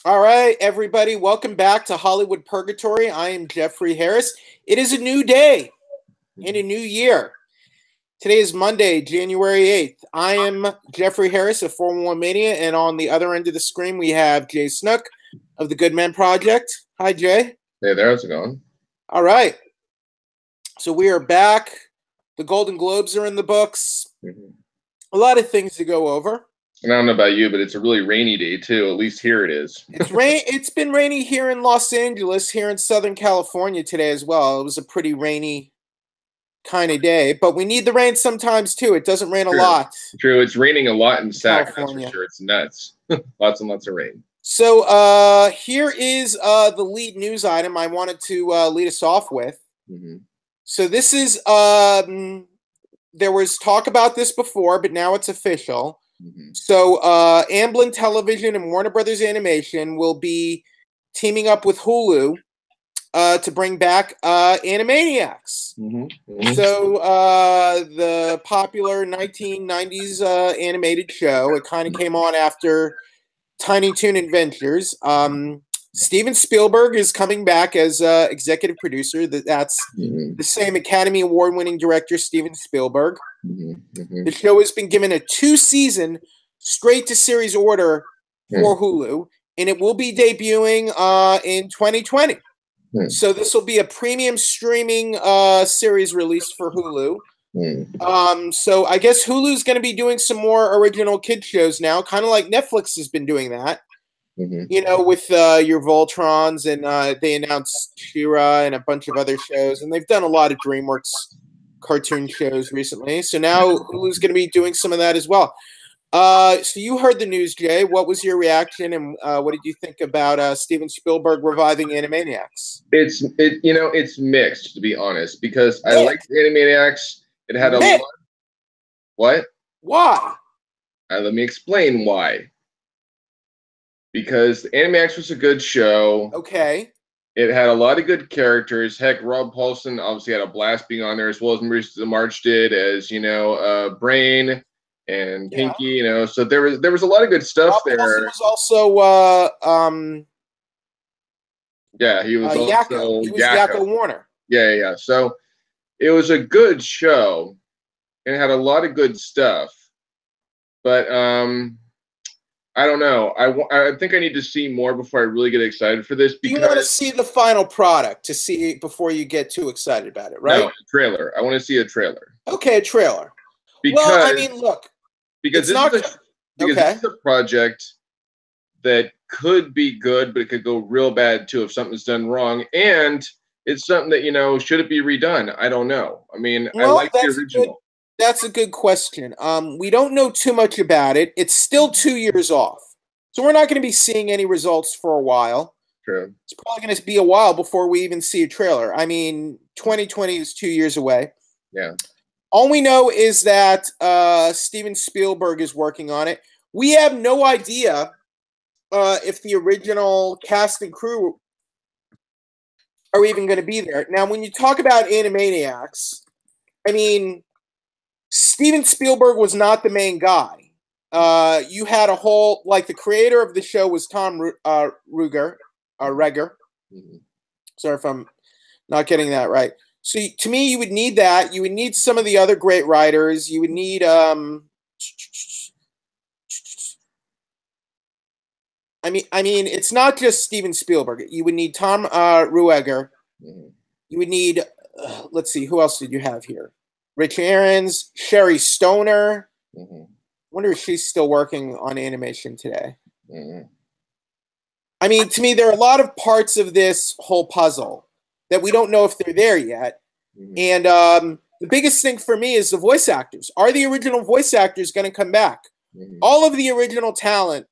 All right, everybody, welcome back to Hollywood Purgatory. I am Jeffrey Harris. It is a new day and a new year. Today is Monday, January 8th. I am Jeffrey Harris of 411 Mania, and on the other end of the screen, we have Jay Snook of the Good Men Project. Hi, Jay. Hey there, how's it going? All right. So we are back. The Golden Globes are in the books. A lot of things to go over. And I don't know about you, but it's a really rainy day too. At least here it is. It's been rainy here in Los Angeles, here in Southern California today as well. It was a pretty rainy kind of day, but we need the rain sometimes too. It doesn't rain a lot. True, it's raining a lot in Sac, that's for sure. It's nuts. Lots and lots of rain. So here is the lead news item I wanted to lead us off with. So this is there was talk about this before, but now it's official. So Amblin Television and Warner Brothers Animation will be teaming up with Hulu to bring back Animaniacs. So the popular 1990s animated show, it kind of came on after Tiny Toon Adventures. Steven Spielberg is coming back as executive producer. That's the same Academy Award-winning director, Steven Spielberg. The show has been given a 2-season straight-to-series order for Hulu, and it will be debuting in 2020. So this will be a premium streaming series release for Hulu. So I guess Hulu's going to be doing some more original kids shows now, kind of like Netflix has been doing that. You know, with your Voltrons, and they announced She-Ra and a bunch of other shows, and they've done a lot of DreamWorks cartoon shows recently. So now Hulu's going to be doing some of that as well. So you heard the news, Jay. What was your reaction, and what did you think about Steven Spielberg reviving Animaniacs? It's mixed, to be honest, because I liked Animaniacs. It had a lot. What? Why? Let me explain why. Because Animaniacs was a good show. Okay. It had a lot of good characters. Heck, Rob Paulsen obviously had a blast being on there, as well as Marissa March did as, Brain and Pinky, So there was a lot of good stuff Rob there. Paulsen was also he was also Yakko. He was Yakko Warner. Yeah. So it was a good show, and it had a lot of good stuff. But I don't know. I think I need to see more before I really get excited for this. Because you want to see the final product to see before you get too excited about it, right? No, a trailer. I want to see a trailer. Okay, a trailer. Because, well, I mean, look. Because this is a project that could be good, but it could go real bad too if something's done wrong. And it's something that, should it be redone? I don't know. I mean, I like the original. That's a good question. We don't know too much about it. It's still 2 years off. So we're not going to be seeing any results for a while. True. It's probably going to be a while before we even see a trailer. I mean, 2020 is 2 years away. Yeah. All we know is that Steven Spielberg is working on it. We have no idea if the original cast and crew are even going to be there. Now, when you talk about Animaniacs, I mean, Steven Spielberg was not the main guy. You had a whole, the creator of the show was Tom Ruegger. Sorry if I'm not getting that right. So to me, you would need that. You would need some of the other great writers. You would need I mean, it's not just Steven Spielberg. You would need Tom Ruegger. You would need, let's see, who else did you have here? Rich Aarons, Sherry Stoner. Wonder if she's still working on animation today. I mean, to me, there are a lot of parts of this whole puzzle that we don't know if they're there yet. And the biggest thing for me is the voice actors. Are the original voice actors going to come back? All of the original talent,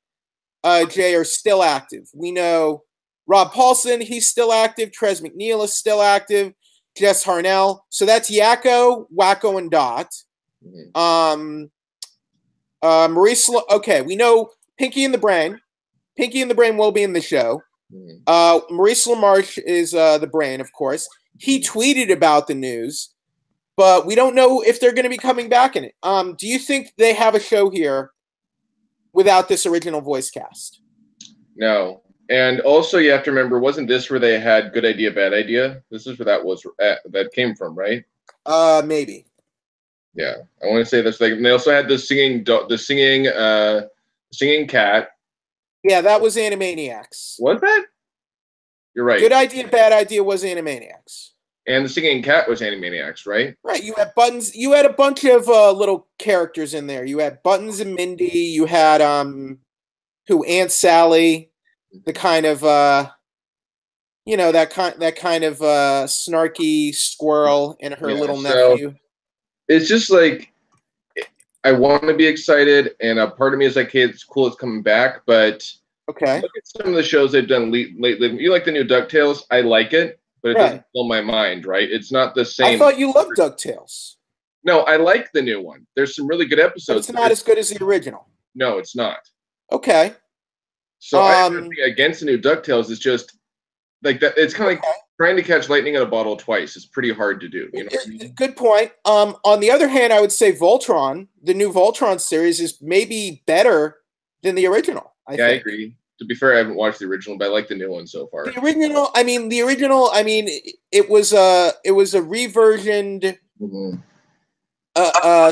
Jay, are still active. We know Rob Paulsen, he's still active. Trez MacNeille is still active. Jess Harnell. So that's Yakko, Wacko, and Dot. Maurice. Okay, we know Pinky and the Brain. Pinky and the Brain will be in the show. Maurice LaMarche is the Brain, of course. He tweeted about the news, but we don't know if they're going to be coming back in it. Do you think they have a show here without this original voice cast? No, And also, you have to remember, wasn't this where they had Good Idea, Bad Idea? This is where that came from, right? Maybe. Yeah, I want to say this. Like, they also had the singing cat. Yeah, that was Animaniacs. Was that? You're right. Good Idea, Bad Idea was Animaniacs. And the singing cat was Animaniacs, right? Right. You had Buttons. You had a bunch of little characters in there. You had Buttons and Mindy. You had Aunt Sally, the kind of that kind of snarky squirrel and her little nephew. It's just like, I want to be excited, and a part of me is like, hey, it's cool, it's coming back, but okay. Look at some of the shows they've done lately. You like the new DuckTales? I like it, but it doesn't fill my mind, right? It's not the same. I thought you loved DuckTales. No, I like the new one. There's some really good episodes. But it's not as good as the original. No, it's not. Okay. So I have nothing against the new DuckTales. It's just like that. It's kind of like trying to catch lightning in a bottle twice. It's pretty hard to do. You know what I mean? Good point. On the other hand, I would say Voltron, the new Voltron series, is maybe better than the original. I agree. To be fair, I haven't watched the original, but I like the new one so far. The original, it was a reversioned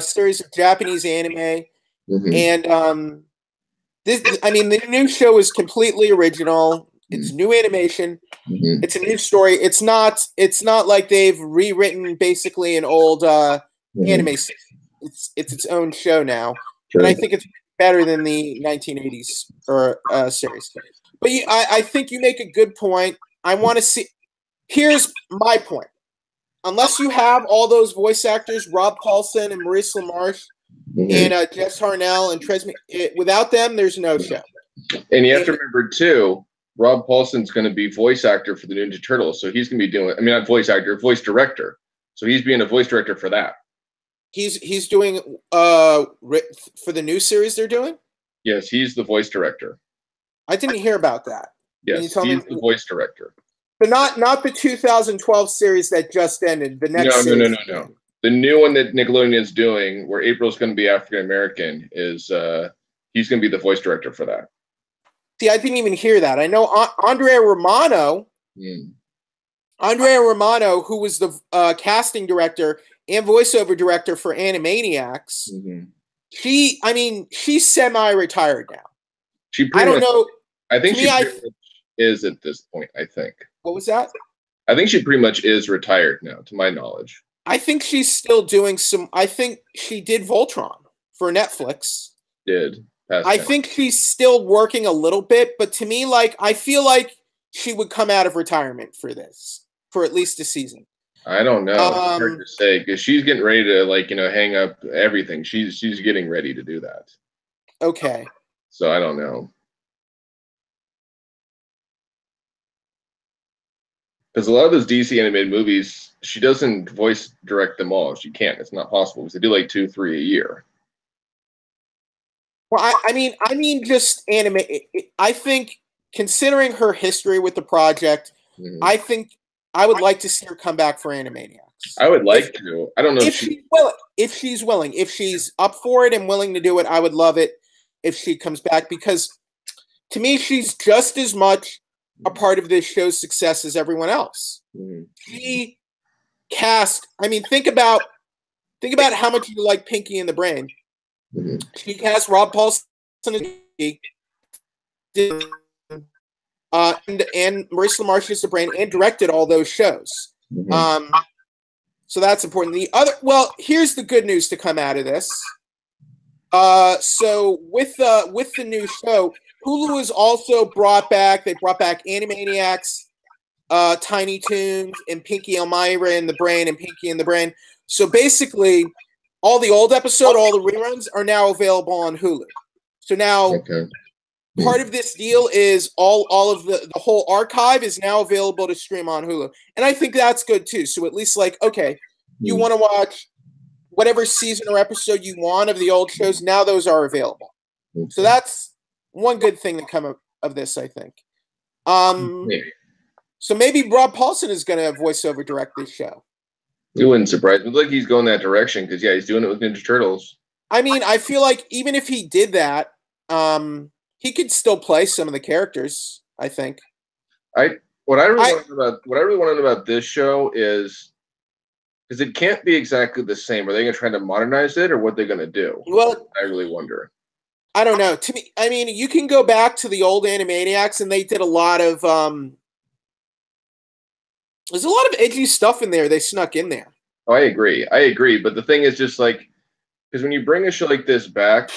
series of Japanese anime, and the new show is completely original. It's new animation. It's a new story. It's not like they've rewritten basically an old anime series. It's its own show now, and I think it's better than the 1980s series. But I think you make a good point. I want to see. Here's my point. Unless you have all those voice actors, Rob Paulsen and Maurice LaMarche, and Jess Harnell and Tresme, without them, there's no show. And you have to remember too, Rob Paulsen's going to be voice actor for the Ninja Turtles, so he's going to be doing. I mean, not voice actor, voice director. So he's being a voice director for that. He's doing for the new series they're doing? Yes, he's the voice director. I didn't hear about that. Yes, he's the voice director. But not the 2012 series that just ended. The next series. No. The new one that Nickelodeon is doing, where April's going to be African American, is he's going to be the voice director for that. See, I didn't even hear that. I know Andrea Romano. Andrea Romano, who was the casting director and voiceover director for Animaniacs, she's semi-retired now. I don't know. I think she pretty much is at this point, I think. What was that? I think she pretty much is retired now, to my knowledge. I think she's still doing I think she did Voltron for Netflix. I think she's still working a little bit, but to me, I feel like she would come out of retirement for this, for at least a season. I don't know. It's hard to say, because she's getting ready to, hang up everything. She's getting ready to do that. Okay. So I don't know. Because a lot of those DC animated movies, she doesn't voice direct them all. She can't. It's not possible, because they do 2, 3 a year. Well, I mean, just anime. I think, considering her history with the project, I think I would like to see her come back for Animaniacs. I would like to. I don't know if she's willing. If she's up for it and willing to do it, I would love it if she comes back, because to me, she's just as much a part of this show's success as everyone else. She cast. I mean, think about how much you like Pinky and the Brain. She cast Rob Paulsen and Maurice LaMarche as the Brain, and directed all those shows. So that's important. Here's the good news to come out of this. So with the new show, Hulu has also brought back Animaniacs, Tiny Toons, and Pinky Elmira and the Brain, and Pinky and the Brain. So basically, all the old episode, all the reruns are now available on Hulu. So now part of this deal is all of the whole archive is now available to stream on Hulu. And I think that's good too. So at least you want to watch whatever season or episode you want of the old shows, now those are available. So that's one good thing to come of this, I think. So maybe Rob Paulsen is going to voiceover direct this show. It wouldn't surprise me. Like he's going that direction, because he's doing it with Ninja Turtles. I mean, I feel like even if he did that, he could still play some of the characters. I think. What I really want to know about this show is because it can't be exactly the same. Are they going to try to modernize it, or what they're going to do? Well, I really wonder. I don't know. To me, I mean, you can go back to the old Animaniacs, and they did a lot of. There's a lot of edgy stuff in there. They snuck in there. Oh, I agree. But the thing is, just like, because when you bring a show like this back,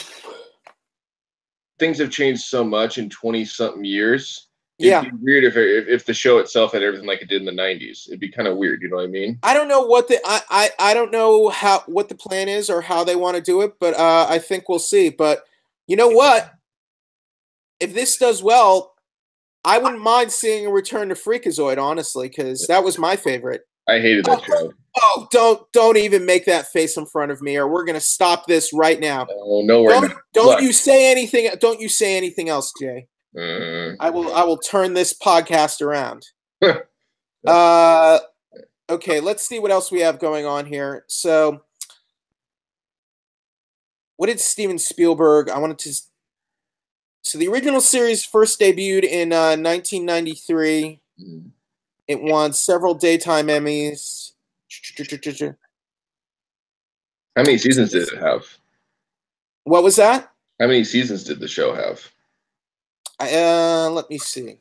things have changed so much in 20-something years. It'd be weird if the show itself had everything like it did in the 90s. It'd be kind of weird, you know what I mean? I don't know what I don't know what the plan is or how they want to do it, but I think we'll see. But you know what? If this does well, I wouldn't mind seeing a return to Freakazoid, honestly, because that was my favorite. I hated that show. Oh, don't even make that face in front of me, or we're gonna stop this right now. Oh, no, we're not. Don't you say anything? Don't you say anything else, Jay? I will turn this podcast around. Okay, let's see what else we have going on here. So, what did Steven Spielberg? So the original series first debuted in 1993. It won several daytime Emmys. How many seasons did it have? What was that? How many seasons did the show have? Let me see.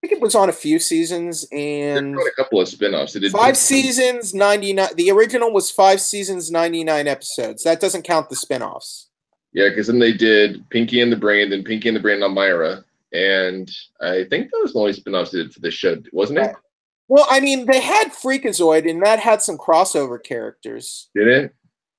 I think it was on a few seasons, and a couple of spin-offs. It did 5 seasons, 99. The original was 5 seasons, 99 episodes. That doesn't count the spin-offs. Yeah, because then they did Pinky and the Brain, then Pinky and the Brain on Myra, and I think that was the only spin-offs they did for this show, wasn't it? Well, I mean, they had Freakazoid, and that had some crossover characters. Did it?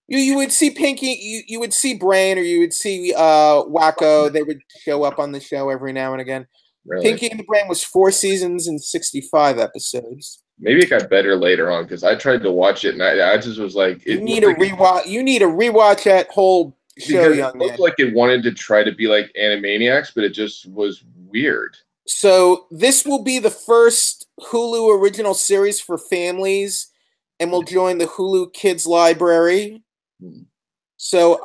You would see Pinky, you would see Brain, or you would see Wacko. They would show up on the show every now and again. Really? Pinky and the Brain was 4 seasons and 65 episodes. Maybe it got better later on because I tried to watch it and I just was like, you need a rewatch. You need to rewatch that whole show, young man. It looked like it wanted to try to be like Animaniacs, but it just was weird. So this will be the first Hulu original series for families, and will join the Hulu Kids Library. So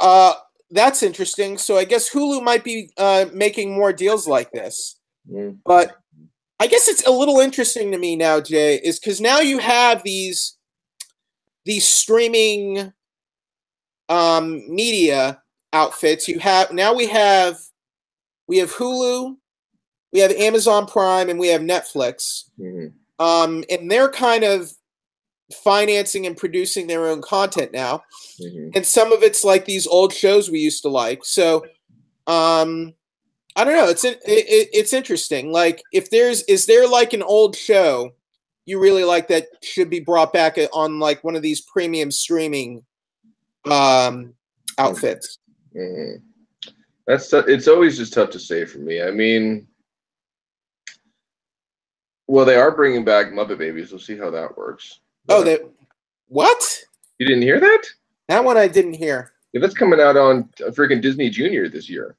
that's interesting. So I guess Hulu might be making more deals like this. But I guess it's a little interesting to me now, Jay, is because now you have these streaming media outfits. We have Hulu, we have Amazon Prime, and we have Netflix. And they're kind of financing and producing their own content now. And some of it's like these old shows we used to like. So I don't know. It's interesting. Like, is there like an old show you really like that should be brought back on like one of these premium streaming outfits? It's always just tough to say for me. I mean, well, they are bringing back Muppet Babies. We'll see how that works. What? You didn't hear that? That one I didn't hear. Yeah, that's coming out on freaking Disney Junior this year.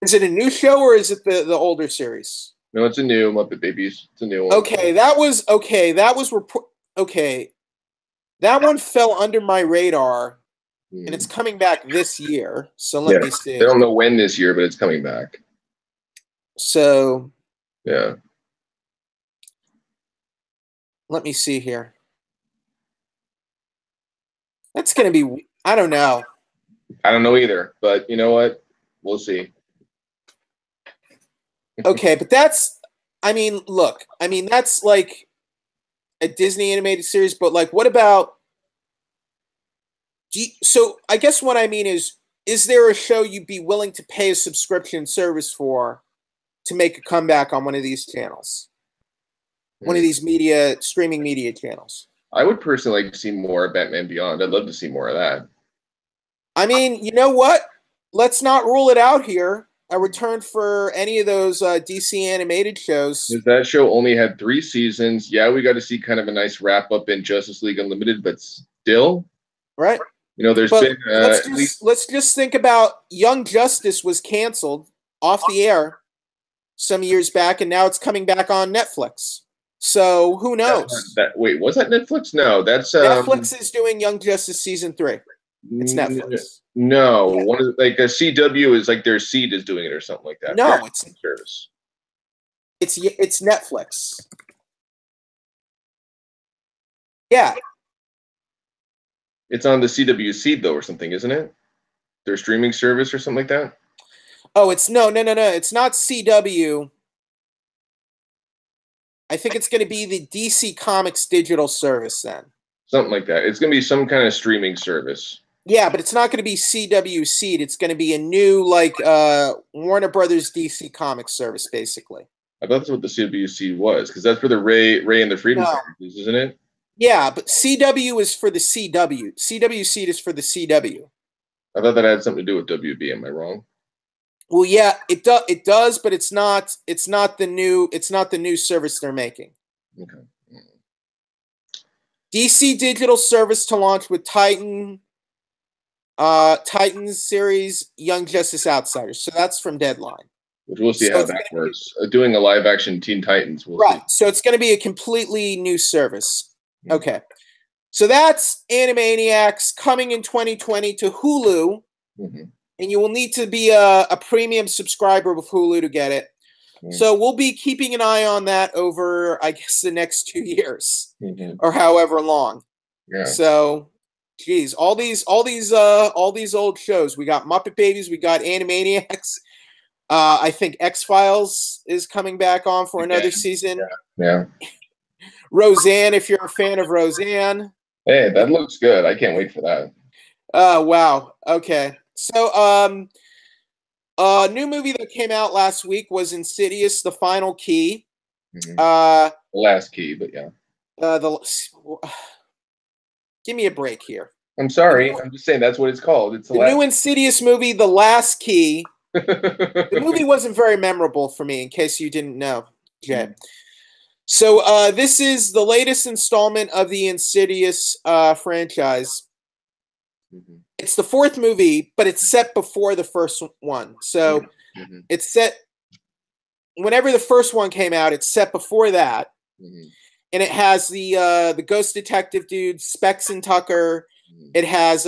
Is it a new show or is it the older series? No, it's a new Muppet Babies. It's a new one. Okay, that one fell under my radar, and it's coming back this year. So let me see. They don't know when this year, but it's coming back. So yeah. Let me see here. That's going to be, I don't know. I don't know either, but you know what? We'll see. Okay, but that's like a Disney animated series, but like, what about, so I guess what I mean is there a show you'd be willing to pay a subscription service for to make a comeback on one of these channels? One of these streaming media channels? I would personally like to see more of Batman Beyond. I'd love to see more of that. I mean, you know what? Let's not rule it out here. A return for any of those DC animated shows. That show only had 3 seasons. Yeah, we got to see kind of a nice wrap up in Justice League Unlimited, but still, right? You know, let's just think about Young Justice was canceled off the air some years back, and now it's coming back on Netflix. So who knows? Wait, was that Netflix? No, that's Netflix is doing Young Justice season 3. It's Netflix. No, one of like a CW is like their Seed is doing it or something like that. No, it's service. It's Netflix. Yeah. It's on the CW Seed though, or something, isn't it? Their streaming service or something like that. Oh, it's no. It's not CW. I think it's going to be the DC Comics digital service then. Something like that. It's going to be some kind of streaming service. Yeah, but it's not going to be CW Seed. It's going to be a new like Warner Brothers DC Comics service, basically. I thought that's what the CW Seed was, because that's for the Ray and the Freedom Fighters, isn't it? Yeah, but CW is for the CW. CW Seed is for the CW. I thought that had something to do with WB. Am I wrong? Well, yeah, it does. It does, but it's not. It's not the new. It's not the new service they're making. Okay. DC digital service to launch with Titans series, Young Justice Outsiders. So that's from Deadline. Which we'll see how that works. Doing a live action Teen Titans. We'll see. So it's going to be a completely new service. Mm-hmm. Okay. So that's Animaniacs coming in 2020 to Hulu. Mm-hmm. And you will need to be a premium subscriber of Hulu to get it. Mm-hmm. So we'll be keeping an eye on that over, I guess, the next 2 years or however long. Yeah. So, geez, all these old shows. We got Muppet Babies. We got Animaniacs. I think X-Files is coming back on for another season. Yeah. Roseanne, if you're a fan of Roseanne. Hey, that looks good. I can't wait for that. Wow. Okay. So, a new movie that came out last week was Insidious: The Final Key. Mm-hmm. The last key, but yeah. Give me a break here. I'm sorry. I'm just saying that's what it's called. It's the new Insidious movie, The Last Key. The movie wasn't very memorable for me, in case you didn't know, Jay. Mm-hmm. So this is the latest installment of the Insidious franchise. Mm-hmm. It's the fourth movie, but it's set before the first one. So it's set whenever the first one came out. It's set before that, and it has the ghost detective dude, Specs and Tucker. It has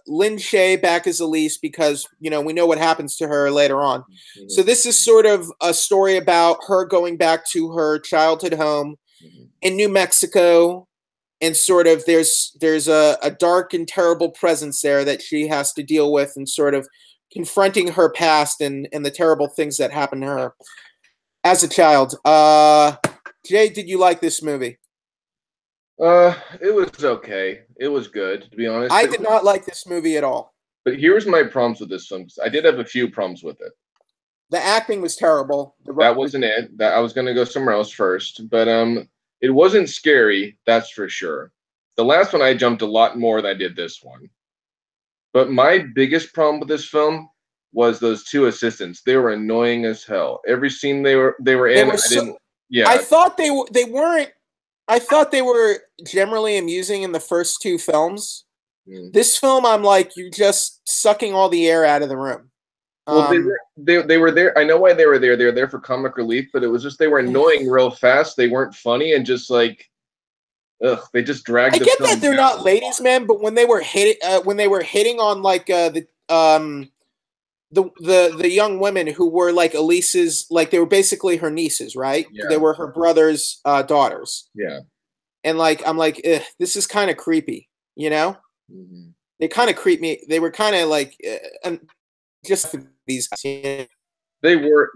Lynn Shay back as Elise because we know what happens to her later on. So this is sort of a story about her going back to her childhood home in New Mexico. And sort of there's a dark and terrible presence there that she has to deal with, and sort of confronting her past and the terrible things that happened to her as a child. Jay, did you like this movie? It was okay. It was good, to be honest. I did not like this movie at all. But here's my problems with this film. I did have a few problems with it. The acting was terrible. That wasn't it. I was going to go somewhere else first, but it wasn't scary, that's for sure. The last one I jumped a lot more than I did this one. But my biggest problem with this film was those two assistants. They were annoying as hell. Every scene they were in, I thought they weren't. I thought they were generally amusing in the first two films. This film, I'm like, you're just sucking all the air out of the room. Well, they were there. I know why they were there. They were there for comic relief, but it was just they were annoying real fast. They weren't funny and just like, they just dragged. I get that they're not ladies' men, but when they were hitting on like the young women who were like Elise's, like they were basically her nieces, right? Yeah. They were her brother's daughters. Yeah. And like I'm like, this is kind of creepy, Mm-hmm. They kind of creep me. They were kind of like just these. They were.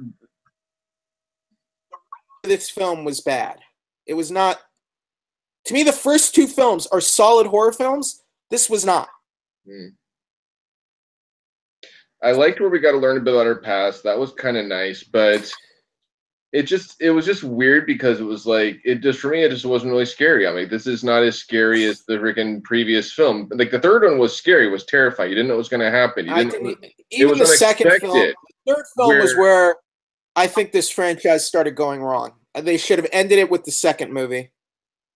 This film was bad. It was not. To me, the first two films are solid horror films. This was not. I liked where we got to learn a bit about her past. That was kind of nice, but it was just weird because it was like for me it just wasn't really scary. I mean, this is not as scary as the freaking previous film. Like the third one was scary, was terrifying. You didn't know what was going to happen. Even the second film, the third film was where I think this franchise started going wrong. They should have ended it with the second movie.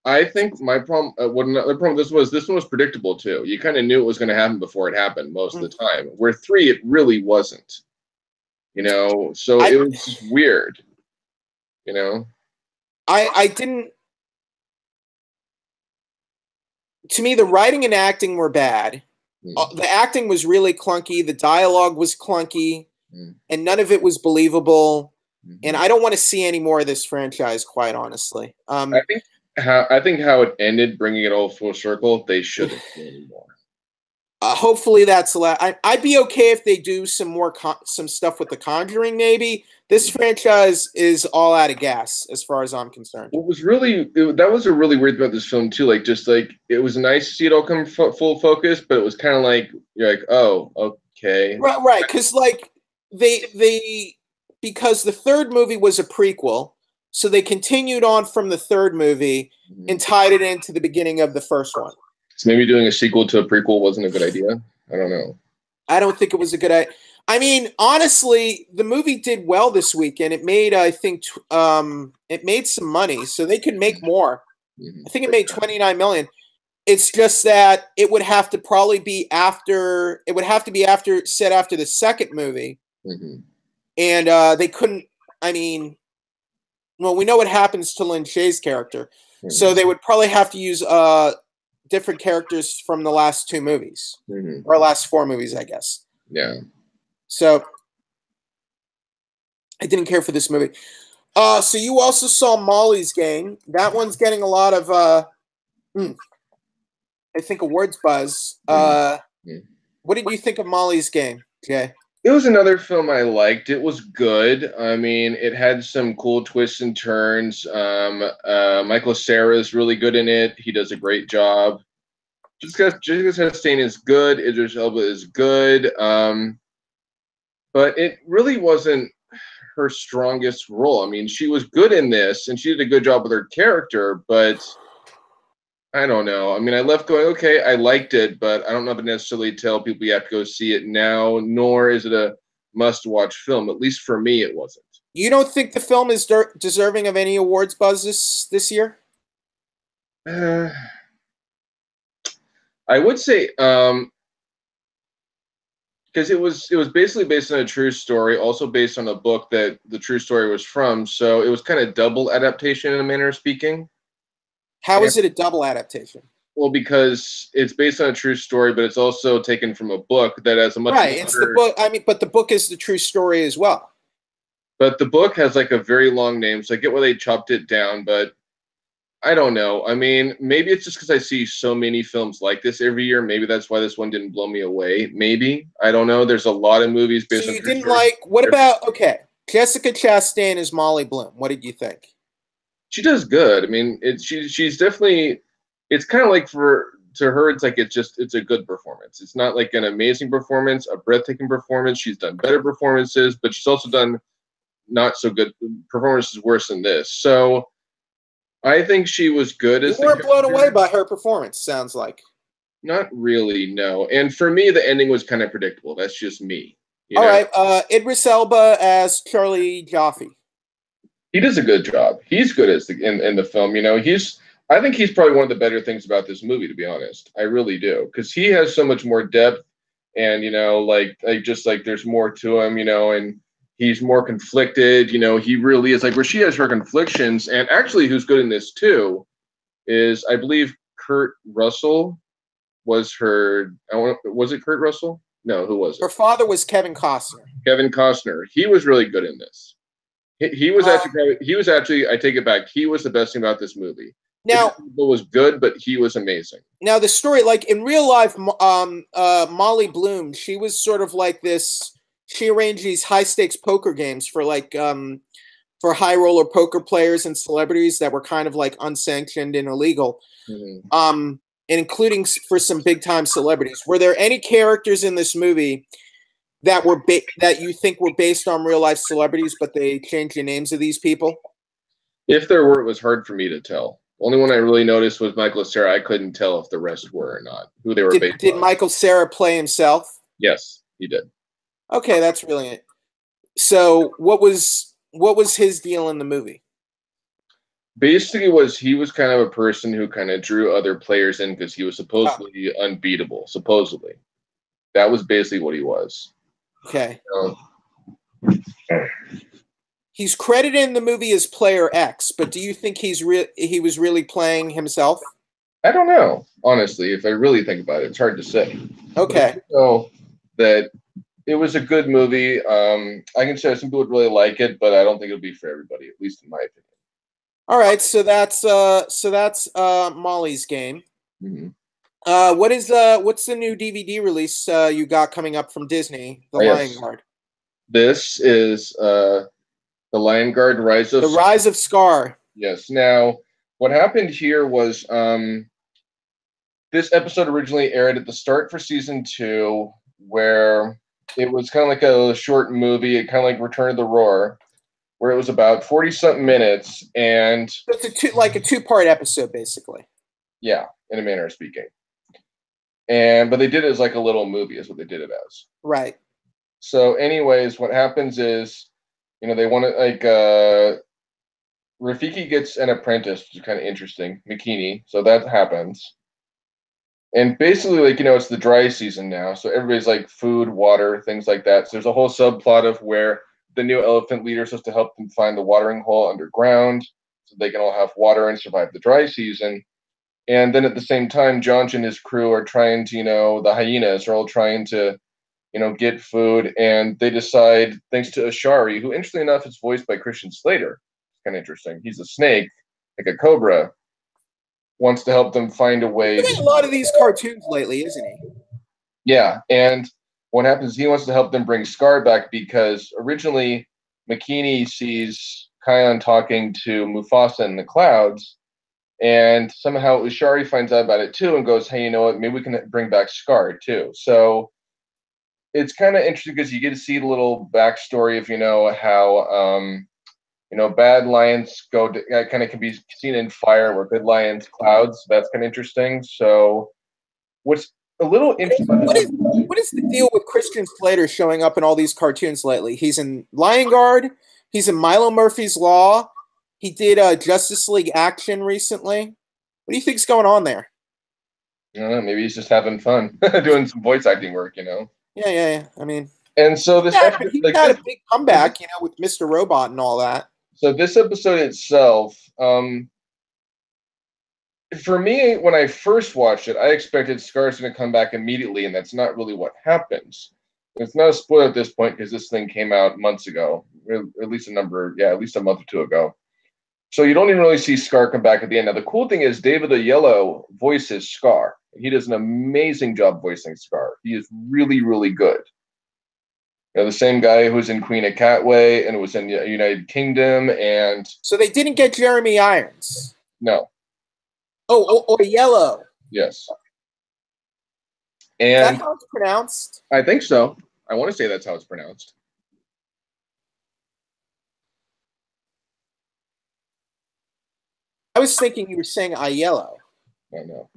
I think my problem, another problem this one was predictable too. You kind of knew it was going to happen before it happened most of the time. Where 3, it really wasn't. So it was just weird. I didn't. To me, the writing and acting were bad. The acting was really clunky. The dialogue was clunky, and none of it was believable. And I don't want to see any more of this franchise, quite honestly. I think how it ended, bringing it all full circle, they shouldn't do anymore. Hopefully that's I'd be okay if they do some more some stuff with The Conjuring. Maybe this franchise is all out of gas as far as I'm concerned. What was that was a really weird about this film too. Like, just like, it was nice to see it all come full focus, but it was kind of like, you're like, oh, okay, right, because like they because the third movie was a prequel, so they continued on from the third movie and tied it into the beginning of the first one. So maybe doing a sequel to a prequel wasn't a good idea. I don't know. I don't think it was a good idea. I mean, honestly, the movie did well this weekend. It made, I think, it made some money, so they could make more. I think it made $29 million. It's just that it would have to probably be after. It would have to be after the second movie, and they couldn't. I mean, well, we know what happens to Lin Shaye's character, so they would probably have to use different characters from the last two movies or last four movies, I guess. Yeah. So I didn't care for this movie. So you also saw Molly's Game. That one's getting a lot of, I think, awards buzz. What did you think of Molly's Game, Jay? It was another film I liked. It was good. I mean, it had some cool twists and turns. Michael Cera is really good in it. He does a great job. Jessica Chastain is good. Idris Elba is good. But it really wasn't her strongest role. I mean, she was good in this, and she did a good job with her character, but I don't know. I mean, I left going, okay, I liked it, but I don't know if I necessarily tell people you have to go see it now, nor is it a must-watch film. At least for me, it wasn't. You don't think the film is deserving of any awards buzz this year? I would say, because it was basically based on a true story, also based on a book that the true story was from. So it was kind of double adaptation in a manner of speaking. How is it a double adaptation? Well, because it's based on a true story, but it's also taken from a book that has a much right. It's the book. I mean, but the book is the true story as well. But the book has like a very long name, so I get why they chopped it down. But I don't know. I mean, maybe it's just because I see so many films like this every year. Maybe that's why this one didn't blow me away. Maybe, I don't know. There's a lot of movies based on. So you didn't like? What about Jessica Chastain as Molly Bloom? What did you think? She does good. I mean, she's definitely. It's kind of like to her, it's like it's a good performance. It's not like an amazing performance, a breathtaking performance. She's done better performances, but she's also done not so good performances worse than this. So I think she was good. You weren't blown away by her performance, sounds like. Not really, no. And for me, the ending was kind of predictable. That's just me. All right, Idris Elba as Charlie Jaffe. He does a good job. He's good as in the film. I think he's probably one of the better things about this movie, to be honest. I really do, because he has so much more depth, and like just like there's more to him, and he's more conflicted. He really is like where she has her conflictions. And actually, who's good in this too is, I believe, Kurt Russell was her. Was it Kurt Russell? No, who was it? Her father was Kevin Costner. Kevin Costner. He was really good in this. He was actually. I take it back. He was the best thing about this movie. Now, it was good, but he was amazing. Now, the story, like in real life, Molly Bloom, she was sort of like this. She arranged these high stakes poker games for for high roller poker players and celebrities that were kind of like unsanctioned and illegal, and including for some big time celebrities. Were there any characters in this movie that were that you think were based on real life celebrities, but they changed the names of these people? If there were, it was hard for me to tell. Only one I really noticed was Michael Cera. I couldn't tell if the rest were or not, who they were based on. Did Michael Cera play himself? Yes, he did. Okay, that's brilliant. So what was his deal in the movie? Basically, he was kind of a person who kind of drew other players in because he was supposedly unbeatable. Supposedly. That was basically what he was. Okay. He's credited in the movie as Player X, but do you think he was really playing himself? I don't know, honestly. If I really think about it, it's hard to say. Okay. So that it was a good movie. I can say some people would really like it, but I don't think it'll be for everybody, at least in my opinion. All right, so that's Molly's Game. Mm-hmm. What's the new DVD release you got coming up from Disney? The Lion Guard. This is The Lion Guard: Rise of Rise of Scar. Yes. Now, what happened here was this episode originally aired at the start for season 2, where it was kind of like a short movie, kind of like Return of the Roar, where it was about 40-something minutes, and it's a two-part episode, basically. Yeah, in a manner of speaking. But they did it as like a little movie, is what they did it as. Right. So, anyways, what happens is, they want to Rafiki gets an apprentice, which is kind of interesting, Makini. So that happens. And basically, it's the dry season now. So everybody's like food, water, things like that. So there's a whole subplot of where the new elephant leader is supposed to help them find the watering hole underground so they can all have water and survive the dry season. And then at the same time, Jonj and his crew are trying to, the hyenas are all trying to, get food. And they decide, thanks to Ashari, who interestingly enough is voiced by Christian Slater. It's kind of interesting. He's a snake, like a cobra, wants to help them find a way. He's doing a lot of these cartoons lately, isn't he? Yeah. And what happens is he wants to help them bring Scar back because originally Makini sees Kion talking to Mufasa in the clouds. And somehow Ushari finds out about it too and goes, hey, you know what? Maybe we can bring back Scar too. So it's kind of interesting because you get to see the little backstory of, how, bad lions kind of can be seen in fire where good lions clouds. That's kind of interesting. So what's a little interesting. What is the deal with Christian Slater showing up in all these cartoons lately? He's in Lion Guard. He's in Milo Murphy's Law. He did Justice League Action recently. What do you think's going on there? I don't know. Maybe he's just having fun doing some voice acting work, Yeah. I mean, and so this he had a big comeback, with Mr. Robot and all that. So this episode itself, for me, when I first watched it, I expected Scar's going to come back immediately, and that's not really what happens. It's not a spoiler at this point because this thing came out months ago, at least a month or two ago. So you don't even really see Scar come back at the end. Now, the cool thing is David Oyelowo voices Scar. He does an amazing job voicing Scar. He is really, really good. The same guy who was in Queen of Catway and was in United Kingdom. And so they didn't get Jeremy Irons? No. Oh, Yellow. Yes. And is that how it's pronounced? I think so. I want to say that's how it's pronounced. I was thinking you were saying Aiello. I know.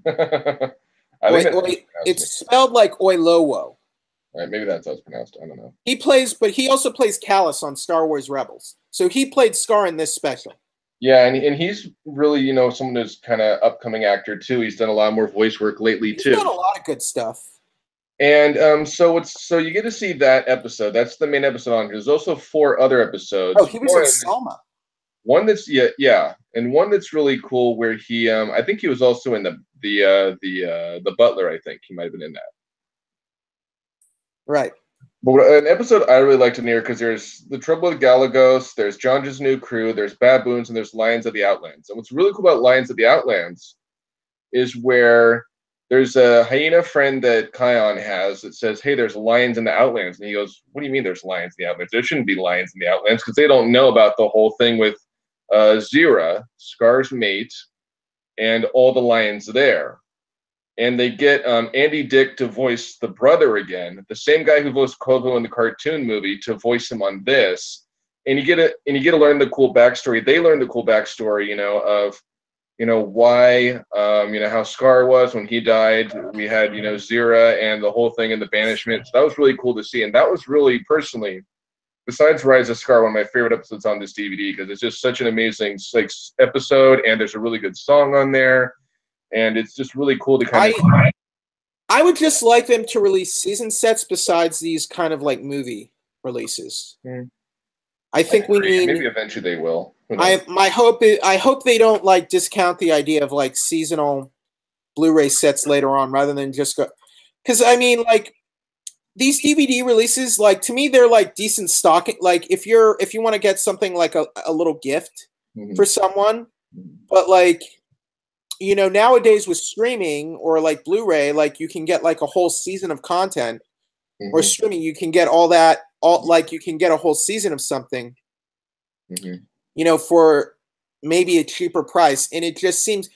It's spelled like Oilowo. Right, maybe that's how it's pronounced. I don't know. He also plays Callus on Star Wars Rebels. So he played Scar in this special. Yeah, and he's really, someone who's kind of upcoming actor too. He's done a lot more voice work lately too. He's done a lot of good stuff. And so you get to see that episode. That's the main episode on. There's also 4 other episodes. Oh, he was in Selma. One that's and one that's really cool where he I think he was also in the Butler. I think he might have been in that. Right. But an episode I really liked in here because there's the Trouble with Galagos, there's Jonj's new crew, there's baboons, and there's Lions of the Outlands. And what's really cool about Lions of the Outlands is where there's a hyena friend that Kion has that says, hey, there's lions in the Outlands. And he goes, what do you mean there's lions in the Outlands? There shouldn't be lions in the Outlands because they don't know about the whole thing with Zira, Scar's mate, and all the lions there. And they get Andy Dick to voice the brother again, the same guy who voiced Kogo in the cartoon movie to voice him on this. And you get to learn the cool backstory. They learn the cool backstory, of why how Scar was when he died. We had Zira and the whole thing in the banishment. So that was really cool to see, and that was really personally, besides Rise of Scar, one of my favorite episodes on this DVD because it's just such an amazing episode, and there's a really good song on there. And it's just really cool to kind of. I would just like them to release season sets besides these kind of like movie releases. I think we need. Maybe eventually they will. I hope they don't like discount the idea of like seasonal Blu-ray sets later on, rather than just go. Because I mean, like these DVD releases, like to me, they're like decent stocking. Like if you want to get something like a little gift for someone, but like nowadays with streaming or like Blu-ray, like you can get like a whole season of content, or streaming you can get all that like you can get a whole season of something, for maybe a cheaper price, and it just seems.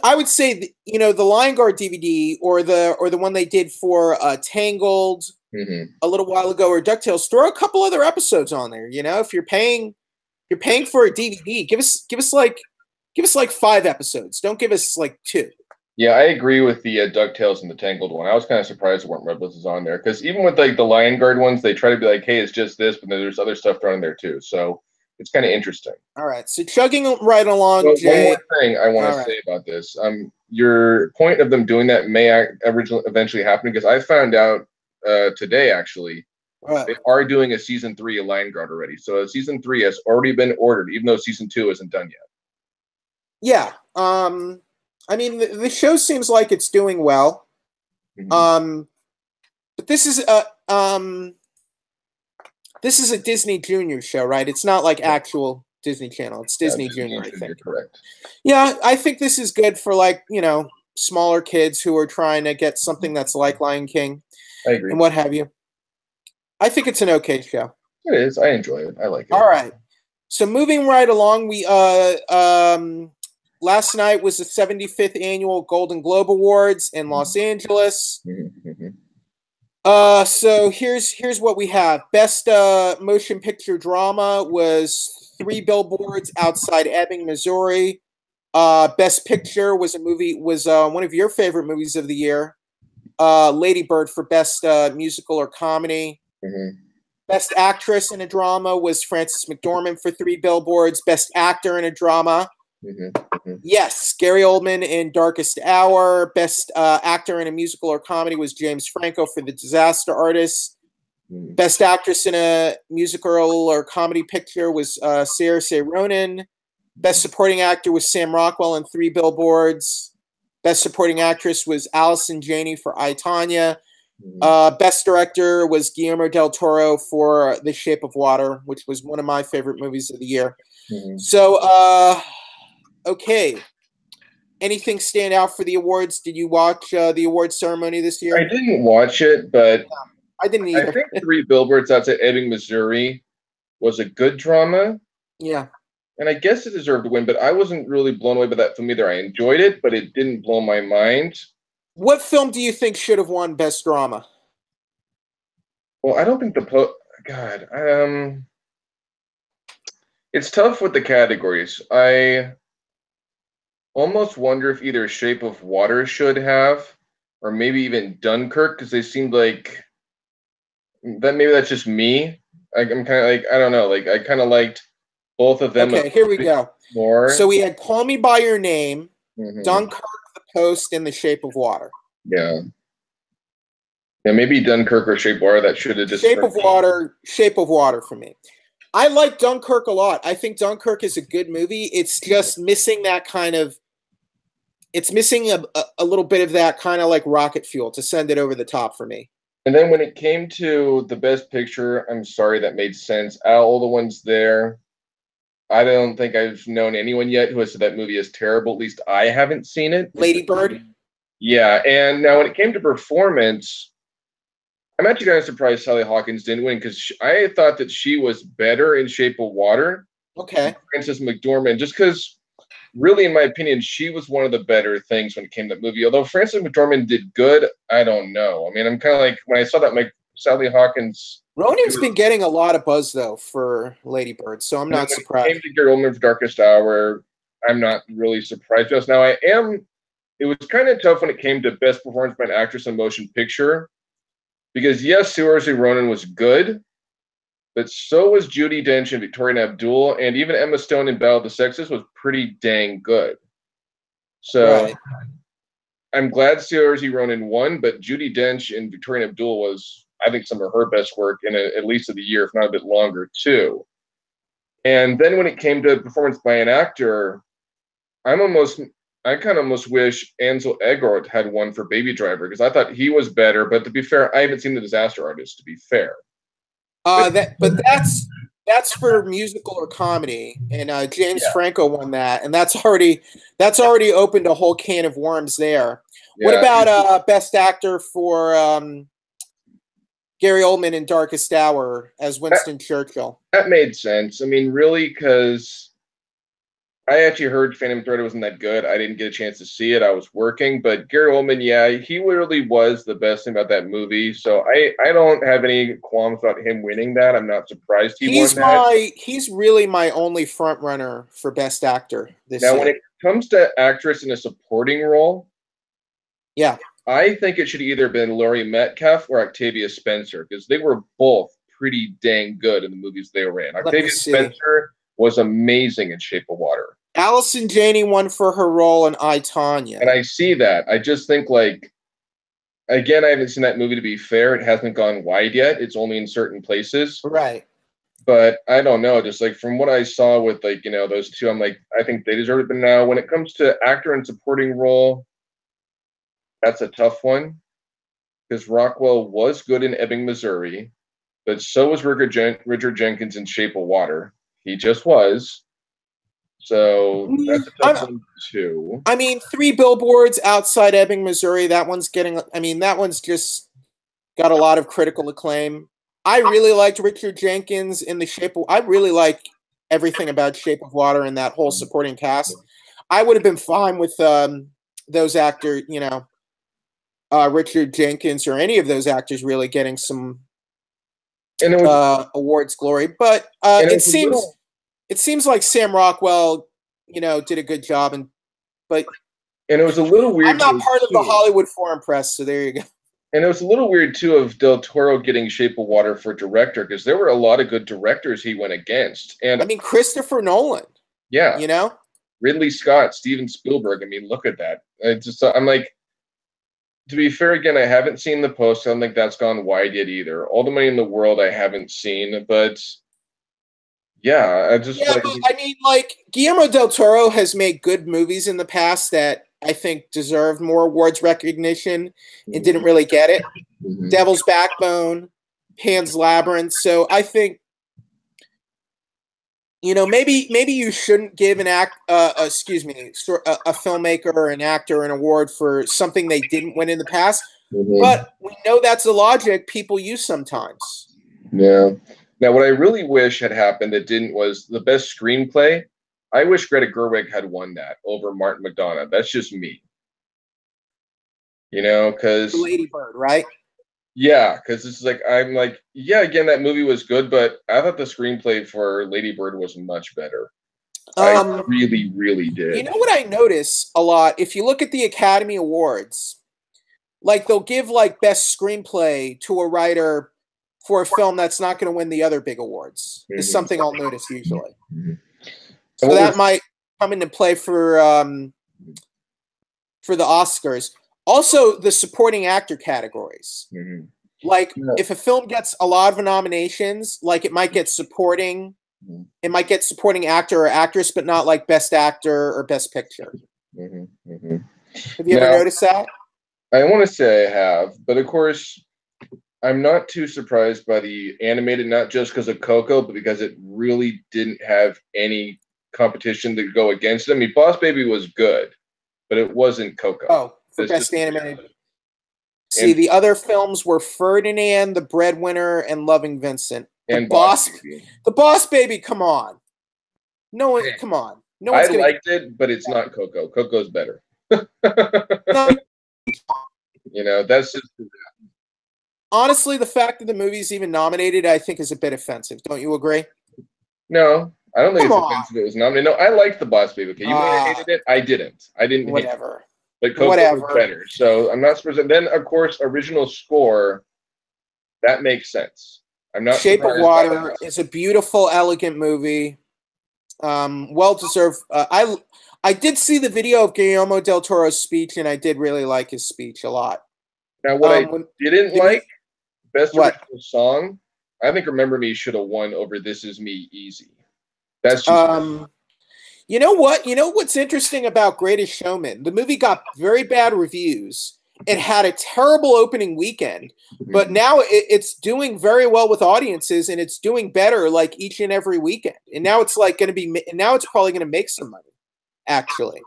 I would say the Lion Guard DVD or the one they did for Tangled a little while ago, or DuckTales. Throw a couple other episodes on there. If you're paying for a DVD, give us like 5 episodes. Don't give us like 2. Yeah, I agree with the DuckTales and the Tangled one. I was kind of surprised there weren't Red Blizzards on there, because even with like the Lion Guard ones, they try to be like, hey, it's just this, but then there's other stuff thrown in there too. So it's kind of interesting. All right, so chugging right along, Jay. One more thing I want to say about this. Your point of them doing that may eventually happen, because I found out today, actually, they are doing a season 3 of Lion Guard already. So season 3 has already been ordered, even though season 2 isn't done yet. Yeah. I mean, the show seems like it's doing well. But this is a Disney Junior show, right? It's not like actual Disney Channel. It's Disney Junior, I think. Correct. Yeah, I think this is good for like, smaller kids who are trying to get something that's like Lion King. I agree. And what have you. I think it's an okay show. It is. I enjoy it. I like it. All right. So moving right along, we last night was the 75th annual Golden Globe Awards in Los Angeles. So here's what we have. Best motion picture drama was 3 Billboards Outside Ebbing, Missouri. Best picture was one of your favorite movies of the year, Lady Bird, for best musical or comedy. Best actress in a drama was Frances McDormand for 3 Billboards. Best actor in a drama. Yes, Gary Oldman in Darkest Hour. Best actor in a musical or comedy was James Franco for The Disaster Artist. Best actress in a musical or comedy picture was Saoirse Ronan. Best supporting actor was Sam Rockwell in 3 Billboards. Best supporting actress was Allison Janney for I, Tonya. Best director was Guillermo del Toro for The Shape of Water, which was one of my favorite movies of the year. So, okay. Anything stand out for the awards? Did you watch the awards ceremony this year? I didn't watch it, but I didn't either. I think 3 Billboards Outside Ebbing, Missouri was a good drama. Yeah. And I guess it deserved to win, but I wasn't really blown away by that film either. I enjoyed it, but it didn't blow my mind. What film do you think should have won Best Drama? Well, I don't think it's tough with the categories. I almost wonder if either Shape of Water should have, or maybe even Dunkirk, because they seemed like that. Maybe that's just me. I'm kind of like, I don't know. Like I kind of liked both of them. Okay, here we go. More. So we had Call Me by Your Name, Dunkirk, The Post, and The Shape of Water. Yeah. Yeah, maybe Dunkirk or Shape of Water. That should have just Shape of Water for me. I like Dunkirk a lot. I think Dunkirk is a good movie. It's just missing that kind of. It's missing a little bit of that kind of like rocket fuel to send it over the top for me. And then when it came to the Best Picture, I'm sorry, that made sense. Out of all the ones there, I don't think I've known anyone yet who has said that movie is terrible. At least I haven't seen it. Lady Bird? Yeah, and now when it came to performance, I'm actually kind of surprised Sally Hawkins didn't win, because I thought that she was better in Shape of Water. Okay. Frances McDormand, just because, really, in my opinion, she was one of the better things when it came to that movie. Although Frances McDormand did good, I don't know. I mean, I'm kind of like, when I saw that, Sally Hawkins. Ronan's been getting a lot of buzz, though, for Lady Bird, so I'm not surprised. When it came to Gary Oldman for Darkest Hour, I'm not really surprised. Just now, it was kind of tough when it came to Best Performance by an Actress in Motion Picture, because yes, Saoirse Ronan was good, but so was Judi Dench and Victoria Abdul, and even Emma Stone in Battle of the Sexes was pretty dang good. So right. I'm glad Saoirse Ronan won, but Judi Dench and Victoria Abdul was, I think, some of her best work in at least of the year, if not a bit longer, too. And then when it came to performance by an actor, I'm almost I kind of almost wish Ansel Elgort had won for Baby Driver because I thought he was better. But to be fair, I haven't seen The Disaster Artist. To be fair, but that's for musical or comedy, and James Franco won that, and that's already opened a whole can of worms there. Yeah, what about Best Actor for Gary Oldman in Darkest Hour as Winston Churchill? That made sense. I mean, really, because I actually heard Phantom Thread wasn't that good. I didn't get a chance to see it. I was working, but Gary Oldman, yeah, he literally was the best thing about that movie. So I don't have any qualms about him winning that. I'm not surprised he won that. He's really my only front runner for Best Actor this year. Now, when it comes to actress in a supporting role, yeah, I think it should either have been Laurie Metcalf or Octavia Spencer because they were both pretty dang good in the movies they were in. Octavia Spencer was amazing in Shape of Water. Allison Janney won for her role in I, Tonya. And I see that. I just think, like, again, I haven't seen that movie to be fair. It hasn't gone wide yet. It's only in certain places. Right. But I don't know. Just, like, from what I saw with, like, you know, those two, I'm like, I think they deserve it. But now, when it comes to actor and supporting role, that's a tough one. Because Rockwell was good in Ebbing, Missouri. But so was Richard Jenkins in Shape of Water. He just was. So that's a tough one too. I mean, 3 Billboards Outside Ebbing, Missouri. That one's just got a lot of critical acclaim. I really liked Richard Jenkins in I really like everything about Shape of Water and that whole supporting cast. I would have been fine with those actors, you know, Richard Jenkins or any of those actors really getting some awards glory. But it seems like Sam Rockwell, you know, did a good job, and it was a little weird. I'm not part of the Hollywood Foreign Press, so there you go. And it was a little weird too of Del Toro getting Shape of Water for director because there were a lot of good directors he went against. And I mean, Christopher Nolan. Yeah, you know, Ridley Scott, Steven Spielberg. I mean, look at that. I'm like, to be fair, again, I haven't seen the post. I don't think that's gone wide yet either. All the Money in the World I haven't seen, but. Yeah, I mean, like, Guillermo del Toro has made good movies in the past that I think deserved more awards recognition and didn't really get it. Devil's Backbone, Pan's Labyrinth. So I think, you know, maybe you shouldn't give a filmmaker or an actor an award for something they didn't win in the past. But we know that's the logic people use sometimes. Yeah. Now, what I really wish had happened that didn't was the best screenplay. I wish Greta Gerwig had won that over Martin McDonagh. That's just me. You know, because Lady Bird, right? Yeah, because it's like I'm like, yeah, again, that movie was good, but I thought the screenplay for Lady Bird was much better. I really, really did. You know what I notice a lot? If you look at the Academy Awards, like they'll give like best screenplay to a writer for a film that's not going to win the other big awards is something I'll notice usually. So that might come into play for the Oscars. Also, the supporting actor categories. Like, if a film gets a lot of nominations, like it might get supporting, it might get supporting actor or actress, but not like best actor or best picture. Have you ever noticed that? I want to say I have, but of course, I'm not too surprised by the animated, not just because of Coco, but because it really didn't have any competition to go against it. I mean, Boss Baby was good, but it wasn't Coco. Oh, for best animated. See, the other films were Ferdinand, The Breadwinner, and Loving Vincent. The Boss Baby, come on. No one, come on. No one's liked it, but it's not Coco. Coco's better. You know, that's just... Honestly, the fact that the movie's even nominated, I think, is a bit offensive. Don't you agree? No, I don't think it's offensive. It was nominated. No, I liked The Boss Baby. Okay, you hated it. I didn't. I didn't. Whatever. But Coco was better. So I'm not surprised. And then, of course, original score. That makes sense. I'm not. Shape of Water is a beautiful, elegant movie. Well deserved. I did see the video of Guillermo del Toro's speech, and I did really like his speech a lot. Now, what I didn't like. Best original song, I think Remember Me should have won over This Is Me Easy. That's just You know what? You know what's interesting about Greatest Showman? The movie got very bad reviews. It had a terrible opening weekend, but now it's doing very well with audiences, and it's doing better like each and every weekend. And now it's like going to be. Now it's probably going to make some money. Actually,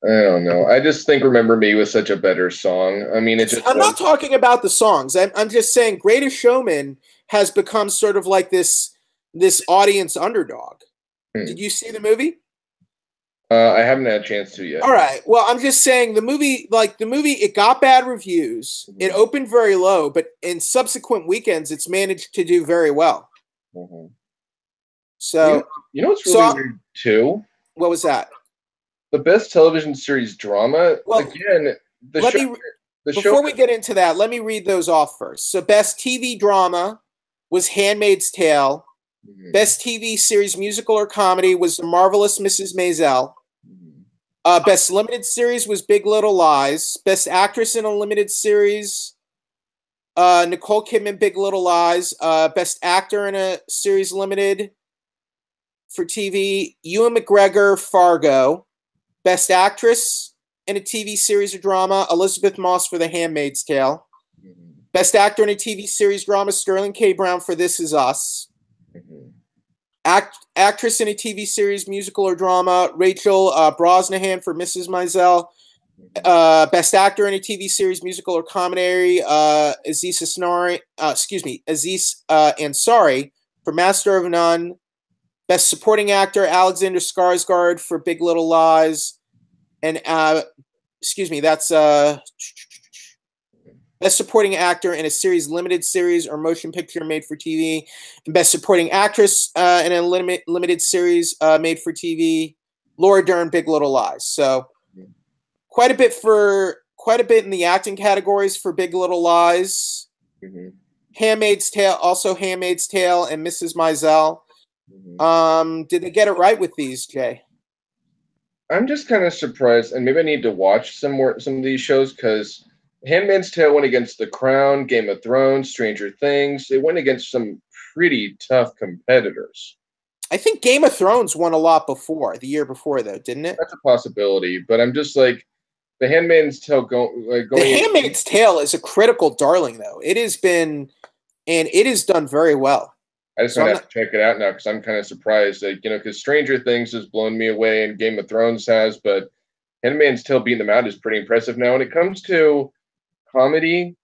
I don't know. I just think "Remember Me" was such a better song. I mean, I'm not talking about the songs. I'm just saying Greatest Showman has become sort of like this audience underdog. Did you see the movie? I haven't had a chance to yet. All right. Well, I'm just saying the movie, it got bad reviews. It opened very low, but in subsequent weekends, it's managed to do very well. So, you know what's really weird too? What was that? The best television series drama. Well, again, before we get into that, let me read those off first. So, best TV drama was *Handmaid's Tale*. Best TV series, musical or comedy, was *The Marvelous Mrs. Maisel*. Best limited series was *Big Little Lies*. Best actress in a limited series, Nicole Kidman, *Big Little Lies*. Best actor in a series limited for TV, Ewan McGregor, *Fargo*. Best actress in a TV series or drama, Elizabeth Moss for *The Handmaid's Tale*. Best actor in a TV series drama, Sterling K. Brown for *This Is Us*. Actress in a TV series, musical or drama, Rachel Brosnahan for *Mrs. Maisel*. Best actor in a TV series, musical or comedy, Aziz Ansari for *Master of None*. Best supporting actor, Alexander Skarsgård for *Big Little Lies*. And that's Best supporting actor in a series, limited series, or motion picture made for TV. And best supporting actress in a limited series made for TV, Laura Dern, *Big Little Lies*. So quite a bit in the acting categories for *Big Little Lies*. *Handmaid's Tale*, also *Handmaid's Tale* and *Mrs. Maisel*. Did they get it right with these, Jay? I'm just kind of surprised, and maybe I need to watch some of these shows because *Handmaid's Tale* went against *The Crown*, *Game of Thrones*, *Stranger Things*. It went against some pretty tough competitors. I think *Game of Thrones* won a lot the year before, though, didn't it? That's a possibility, but I'm just like, *The Handmaid's Tale* going. *The Handmaid's Tale* is a critical darling, though. It has been, and it has done very well. I just want to check it out now because I'm kind of surprised, because *Stranger Things* has blown me away and *Game of Thrones* has, but *Handmaid's Tale* beating them out is pretty impressive. Now, when it comes to comedy,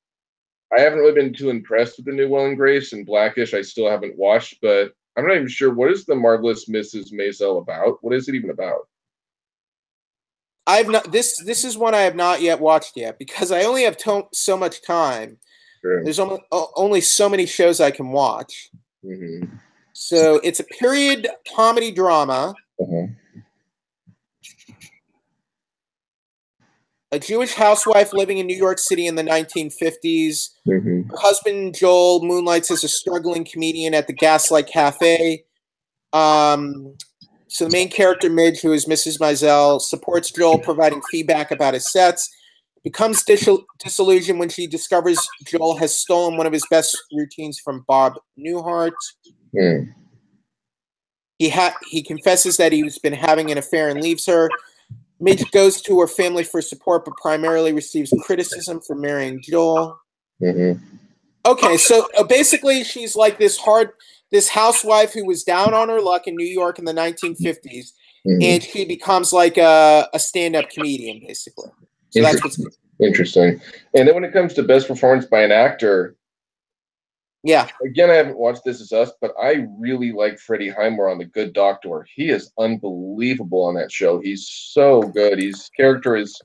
I haven't really been too impressed with the new Will and Grace, and Blackish I still haven't watched, but I'm not even sure, what is The Marvelous Mrs. Maisel about? What is it even about? I've not. This is one I have not yet watched yet because I only have so much time. Sure. There's only so many shows I can watch. So it's a period comedy drama. A Jewish housewife living in New York City in the 1950s. Her husband, Joel, moonlights as a struggling comedian at the Gaslight Cafe. So the main character, Midge, who is Mrs. Maisel, supports Joel, providing feedback about his sets. Becomes disillusioned when she discovers Joel has stolen one of his best routines from Bob Newhart. He confesses that he's been having an affair and leaves her. Midge goes to her family for support, but primarily receives criticism for marrying Joel. Okay, so basically she's like this housewife who was down on her luck in New York in the 1950s, and she becomes like a stand-up comedian, basically. So that's what's interesting. And then when it comes to best performance by an actor, again, I haven't watched This Is Us, but I really like Freddie Highmore on The Good Doctor. He is unbelievable on that show. He's so good. His character is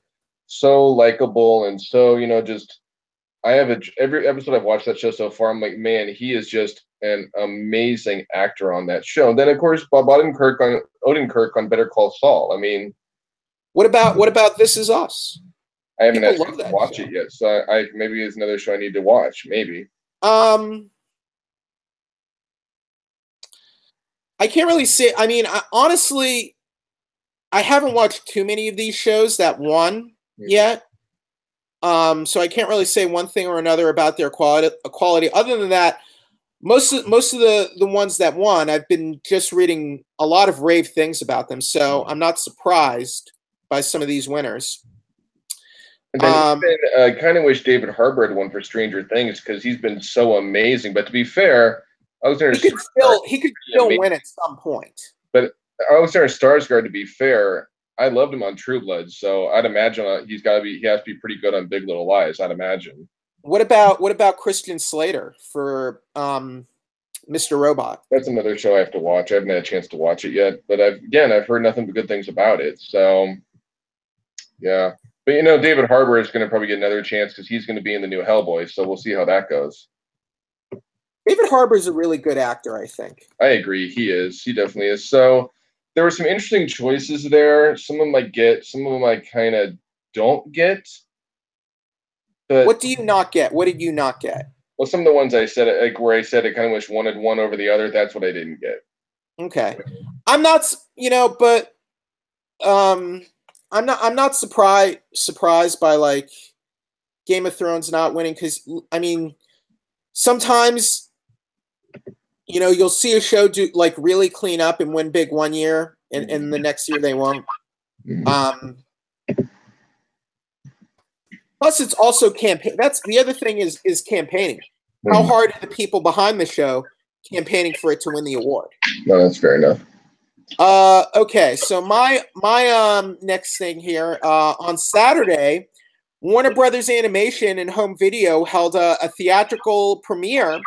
so likable and so, just, every episode I've watched that show so far, I'm like, man, he is just an amazing actor on that show. And then, of course, Bob Odenkirk on Better Call Saul. I mean, what about This Is Us? I haven't actually watched it yet, so I maybe it's another show I need to watch. Maybe. I can't really say. I mean, honestly, I haven't watched too many of these shows that won yet. So I can't really say one thing or another about their quality. Other than that, most of the ones that won, I've been just reading a lot of rave things about them, so I'm not surprised by some of these winners. I kind of wish David Harbour had won for Stranger Things because he's been so amazing. But to be fair, he could still win at some point. But Alexander Skarsgård, to be fair, I loved him on True Blood, so I'd imagine he has to be pretty good on Big Little Lies. I'd imagine. What about Christian Slater for Mr. Robot? That's another show I have to watch. I haven't had a chance to watch it yet, but I've heard nothing but good things about it. So yeah. But David Harbour is going to probably get another chance because he's going to be in the new Hellboy. So we'll see how that goes. David Harbour is a really good actor, I think. I agree. He is. He definitely is. So there were some interesting choices there. Some of them I get. Some of them I kind of don't get. But what do you not get? What did you not get? Well, some of the ones I said, like where I said I kind of wish one had won over the other. That's what I didn't get. Okay, I'm not. But I'm not surprised by like Game of Thrones not winning because I mean sometimes you'll see a show do like really clean up and win big one year and the next year they won't. Plus it's also campaign. That's the other thing is campaigning. How hard are the people behind the show campaigning for it to win the award? No, that's fair enough. Okay, so my next thing here on Saturday, Warner Brothers Animation and Home Video held a theatrical premiere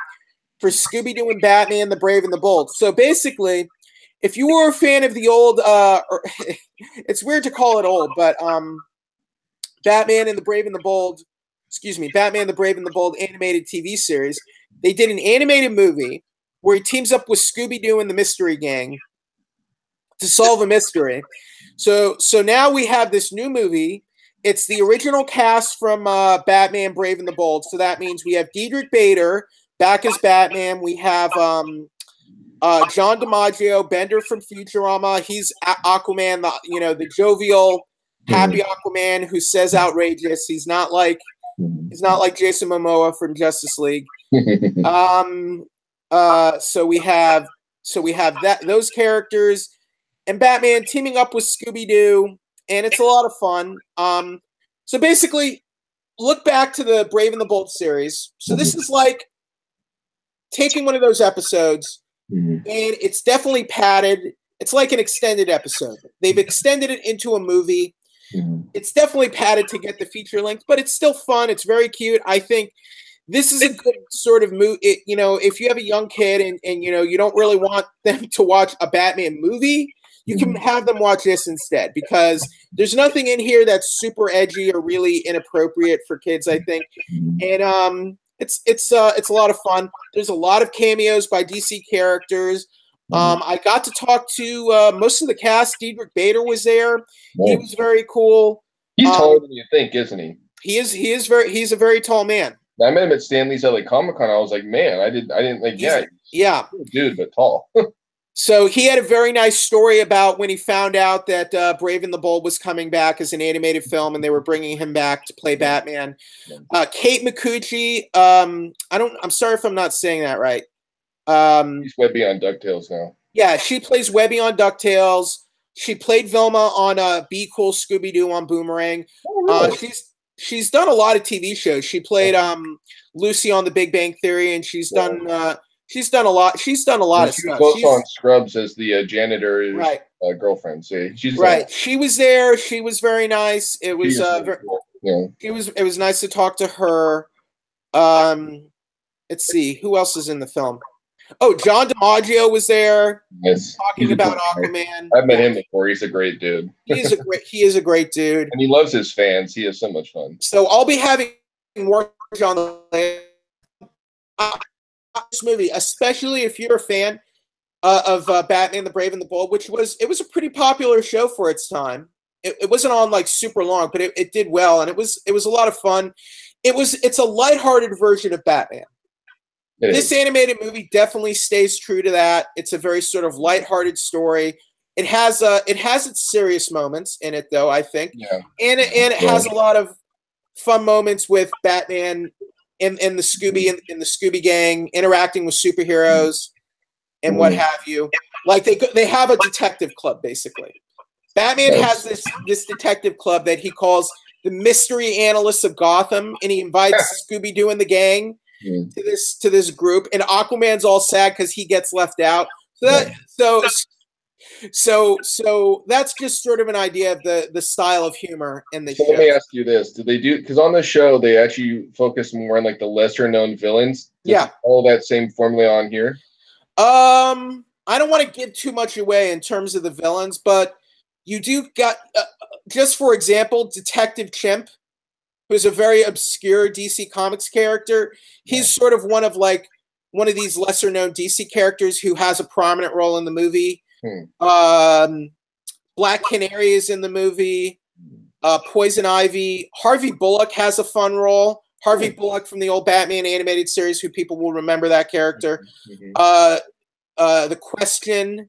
for Scooby-Doo and Batman: The Brave and the Bold. So basically, if you were a fan of the old, it's weird to call it old, but Batman and the Brave and the Bold, Batman: The Brave and the Bold animated TV series, they did an animated movie where he teams up with Scooby-Doo and the Mystery Gang to solve a mystery. So now we have this new movie. It's the original cast from Batman: Brave and the Bold. So that means we have Diedrich Bader back as Batman. We have John DiMaggio, Bender from Futurama. He's Aquaman, the jovial, happy Aquaman who says outrageous. He's not like Jason Momoa from Justice League. So we have those characters. And Batman teaming up with Scooby-Doo, and it's a lot of fun. So basically, look back to the Brave and the Bold series. So this is like taking one of those episodes, and it's definitely padded. It's like an extended episode. They've extended it into a movie. It's definitely padded to get the feature length, but it's still fun. It's very cute. I think this is a good sort of movie. If you have a young kid and you don't really want them to watch a Batman movie, you can have them watch this instead because there's nothing in here that's super edgy or really inappropriate for kids, I think. And it's a lot of fun. There's a lot of cameos by DC characters. I got to talk to most of the cast. Diedrich Bader was there. He was very cool. He's taller than you think, isn't he? He's a very tall man. I met him at Stanley's LA Comic Con. I was like, man, I didn't like, yeah, dude, but tall. So he had a very nice story about when he found out that Brave and the Bold was coming back as an animated film, and they were bringing him back to play Batman. Kate Micucci, I'm sorry if I'm not saying that right. She's Webby on DuckTales now. Yeah, she plays Webby on DuckTales. She played Vilma on Be Cool Scooby-Doo on Boomerang. Oh, really? She's done a lot of TV shows. She played Lucy on The Big Bang Theory, and she's done a lot. She's done a lot of stuff. She's also on Scrubs as the janitor's girlfriend. So she's right. She was there. She was very nice. It was It was nice to talk to her. Let's see who else is in the film. Oh, John DiMaggio was there. Yes, talking about Aquaman. I've met him before. He's a great dude. He is a great dude, and he loves his fans. He has so much fun. So I'll be having more on the this movie, especially if you're a fan of Batman: The Brave and the Bold, which was a pretty popular show for its time. It wasn't on like super long, but it did well, and it was a lot of fun. It's a lighthearted version of Batman. This animated movie definitely stays true to that. It's a very sort of lighthearted story. It has its serious moments in it, though, I think, and it has a lot of fun moments with Batman in the Scooby gang, interacting with superheroes and what have you. Like they have a detective club basically. Batman has this detective club that he calls the Mystery Analysts of Gotham, and he invites Scooby-Doo and the gang to this group. And Aquaman's all sad because he gets left out. So that's just sort of an idea of the style of humor in the show. Let me ask you this: did they do, because on the show they actually focus more on like the lesser known villains? Did all that same formula on here? I don't want to give too much away in terms of the villains, but you do got just for example, Detective Chimp, who's a very obscure DC Comics character. He's sort of one of these lesser known DC characters who has a prominent role in the movie. Black Canary is in the movie. Poison Ivy. Harvey Bullock has a fun role. Harvey Bullock from the old Batman animated series, who people will remember that character. The Question.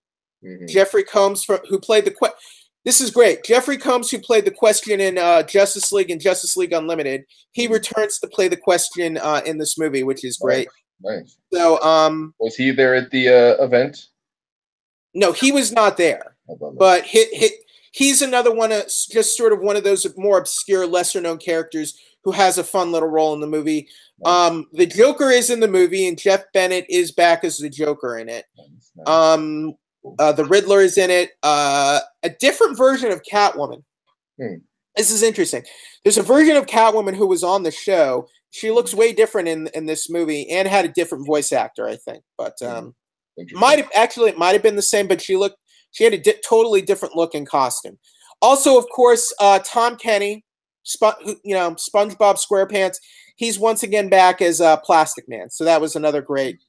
Jeffrey Combs, who played the Question. This is great. Jeffrey Combs, who played the Question in Justice League and Justice League Unlimited, he returns to play the Question in this movie, which is great. Nice. So, was he there at the event? No, he was not there. But he's another one of just sort of one of those more obscure, lesser-known characters who has a fun little role in the movie. The Joker is in the movie, and Jeff Bennett is back as the Joker in it. The Riddler is in it. A different version of Catwoman. This is interesting. There's a version of Catwoman who was on the show. She looks way different in this movie and had a different voice actor, I think. But it might have been the same, but she had a totally different look and costume. Also, of course, Tom Kenny, SpongeBob SquarePants. He's once again back as Plastic Man. So that was another great.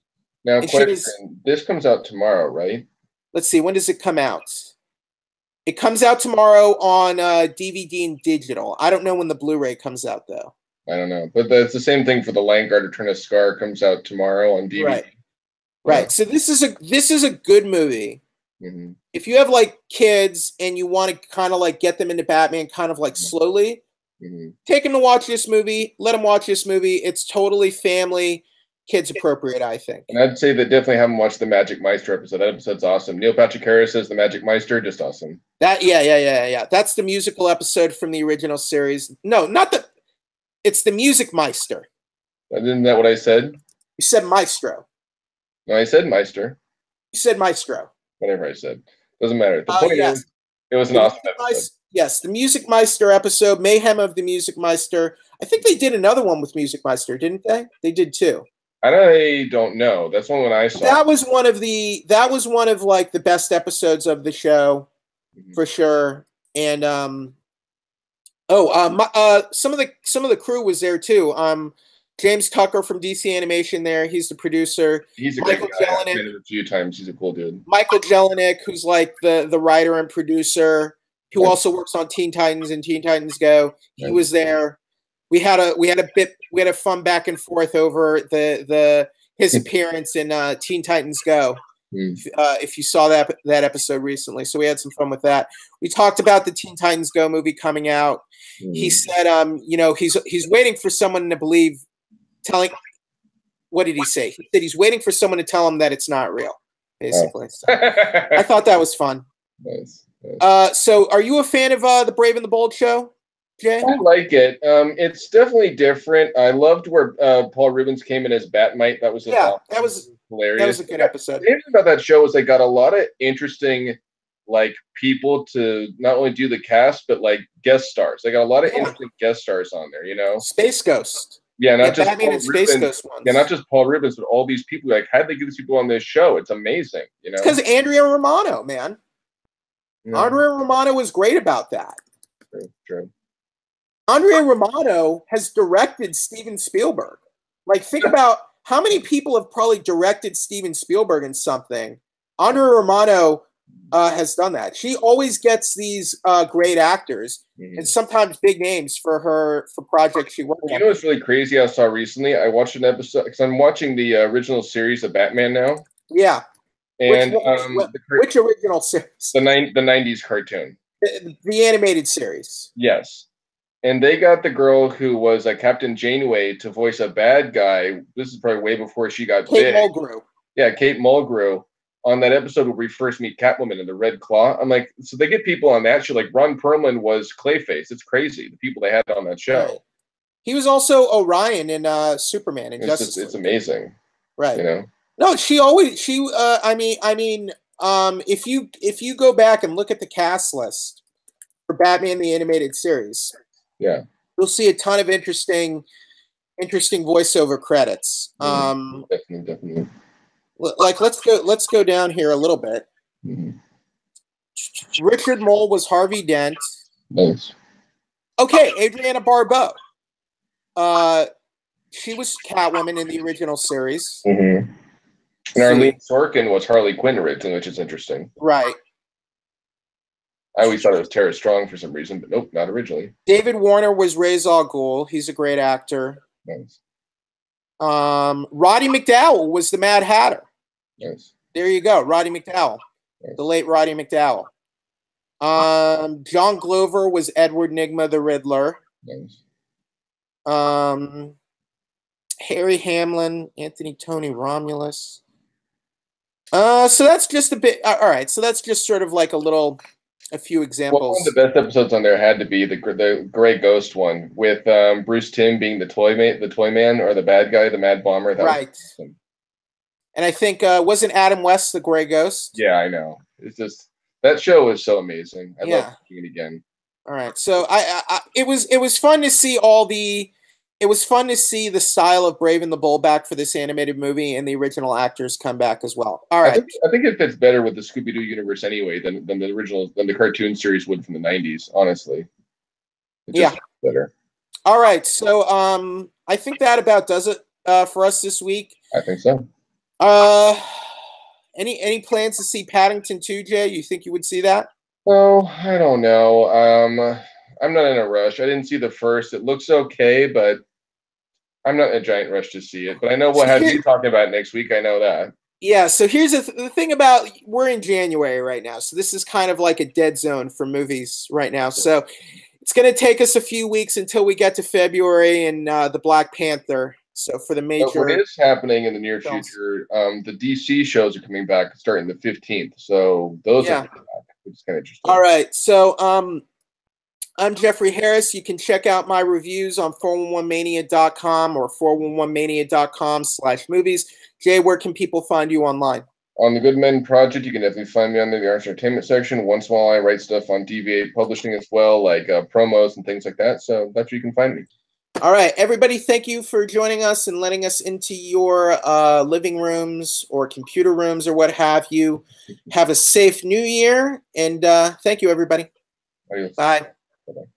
Now, question: this comes out tomorrow, right? Let's see. When does it come out? It comes out tomorrow on DVD and digital. I don't know when the Blu-ray comes out, though. I don't know, but that's the same thing for the Vanguard Return of Scar. Comes out tomorrow on DVD. Right. So this is a good movie. If you have like kids and you want to kind of like get them into Batman, kind of like slowly, take them to watch this movie. Let them watch this movie. It's totally family, kids appropriate, I think. And I'd say that definitely haven't watched the Magic Meister episode. That episode's awesome. Neil Patrick Harris says the Magic Meister, just awesome. Yeah. That's the musical episode from the original series. No, not the. It's the Music Meister. Isn't that what I said? You said Maestro. No, I said Meister. You said Maestro. Whatever I said. Doesn't matter. The point is, it was an awesome episode. Yes, the Music Meister episode, Mayhem of the Music Meister. I think they did another one with Music Meister, didn't they? They did too. I don't know. That's one I saw. That was one of like the best episodes of the show, for sure. And some of the crew was there too. James Tucker from DC Animation there. He's the producer. He's a great guy. I've met him a few times. He's a cool dude. Michael Jelinek, who's like the writer and producer, who also works on Teen Titans and Teen Titans Go. He was there. We had a fun back and forth over his appearance in Teen Titans Go. If you saw that episode recently, so we had some fun with that. We talked about the Teen Titans Go movie coming out. He said, he's waiting for someone to believe. What did he say? He said he's waiting for someone to tell him that it's not real, basically. So I thought that was fun. Nice. So are you a fan of the Brave and the Bold show, Jay? I like it. It's definitely different. I loved where Paul Rubens came in as Batmite. That was that was hilarious. That was a good episode. The thing about that show is they got a lot of interesting people to not only do the cast but like guest stars. They got a lot of interesting guest stars on there. Space Ghost. Yeah, not just Batman and Space Ghost ones. Yeah, not just Paul Rubens, but all these people. Like, how did they get these people on this show? It's amazing. It's because Andrea Romano, man. Andrea Romano was great about that. True. Andrea Romano has directed Steven Spielberg. Like, think about how many people have probably directed Steven Spielberg in something. Andrea Romano has done that. She always gets these great actors and sometimes big names for projects she worked on. You know what's really crazy I saw recently? I watched an episode because I'm watching the original series of Batman now. Yeah. And which original series? The 90s cartoon. The animated series. Yes. And they got the girl who was Captain Janeway to voice a bad guy. This is probably way before she got Kate big. Mulgrew. Yeah, Kate Mulgrew on that episode where we first meet Catwoman in the Red Claw. I'm like, so they get people on that show. Like Ron Perlman was Clayface. It's crazy, the people they had on that show. Right. He was also Orion in Superman and Justice League. It's amazing. Right. You know? No, if you go back and look at the cast list for Batman the Animated Series, yeah, you'll see a ton of interesting voiceover credits. Definitely. Like let's go down here a little bit. Mm-hmm. Richard Mole was Harvey Dent. Nice. Okay, Adriana Barbeau. She was Catwoman in the original series. Mm-hmm. And Arlene Sorkin was Harley Quinn originally, which is interesting. Right. I always thought it was Tara Strong for some reason, but nope, not originally. David Warner was Ra's al Ghul. He's a great actor. Nice. Roddy McDowall was the Mad Hatter. Nice. There you go, Roddy McDowall. Nice. The late Roddy McDowall. John Glover was Edward Nygma the Riddler. Nice. Harry Hamlin, Anthony Tony Romulus. So that's just a bit. All right, so that's just sort of like a few examples. Well, one of the best episodes on there had to be the Gray Ghost one with Bruce Timm being the toy man or the bad guy, the Mad Bomber. Right. And I think wasn't Adam West the Gray Ghost? Yeah, I know. It's just that show is so amazing. I love watching it again. All right, so it was fun to see It was fun to see the style of Brave and the Bold back for this animated movie, and the original actors come back as well. All right, I think it fits better with the Scooby-Doo universe anyway than the cartoon series would from the '90s. Honestly, it's just better. All right, so I think that about does it for us this week. I think so. Any plans to see Paddington 2, Jay? You think you would see that? Oh, I don't know. I'm not in a rush. I didn't see the first. It looks okay, but I'm not in a giant rush to see it. But I know what has you talking about next week. I know that. Yeah, so here's the thing about, we're in January right now, so this is kind of like a dead zone for movies right now. So it's going to take us a few weeks until we get to February and the Black Panther. So for the major... What is happening in the near future, the DC shows are coming back starting the 15th. So those are back, which is kind of interesting. All right, so I'm Jeffrey Harris. You can check out my reviews on 411mania.com or 411mania.com/movies. Jay, where can people find you online? On the Good Men Project, you can definitely find me on the Arts Entertainment section. Once in a while, I write stuff on DV8 Publishing as well, like promos and things like that. So that's where you can find me. All right, everybody, thank you for joining us and letting us into your living rooms or computer rooms or what have you. Have a safe new year, and thank you, everybody. Adios. Bye. Bye-bye.